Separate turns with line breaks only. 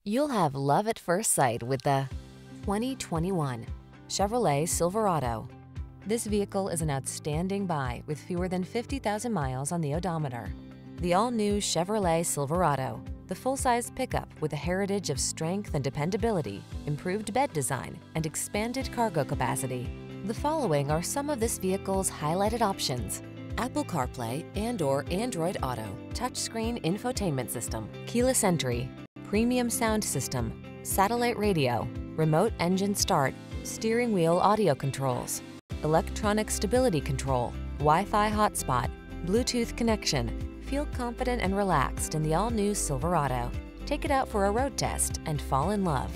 You'll have love at first sight with the 2021 Chevrolet Silverado. This vehicle is an outstanding buy with fewer than 50,000 miles on the odometer. The all-new Chevrolet Silverado, the full-size pickup with a heritage of strength and dependability, improved bed design, and expanded cargo capacity. The following are some of this vehicle's highlighted options: Apple CarPlay and/or Android Auto, touchscreen infotainment system, keyless entry, premium sound system, satellite radio, remote engine start, steering wheel audio controls, electronic stability control, Wi-Fi hotspot, Bluetooth connection. Feel confident and relaxed in the all-new Silverado. Take it out for a road test and fall in love.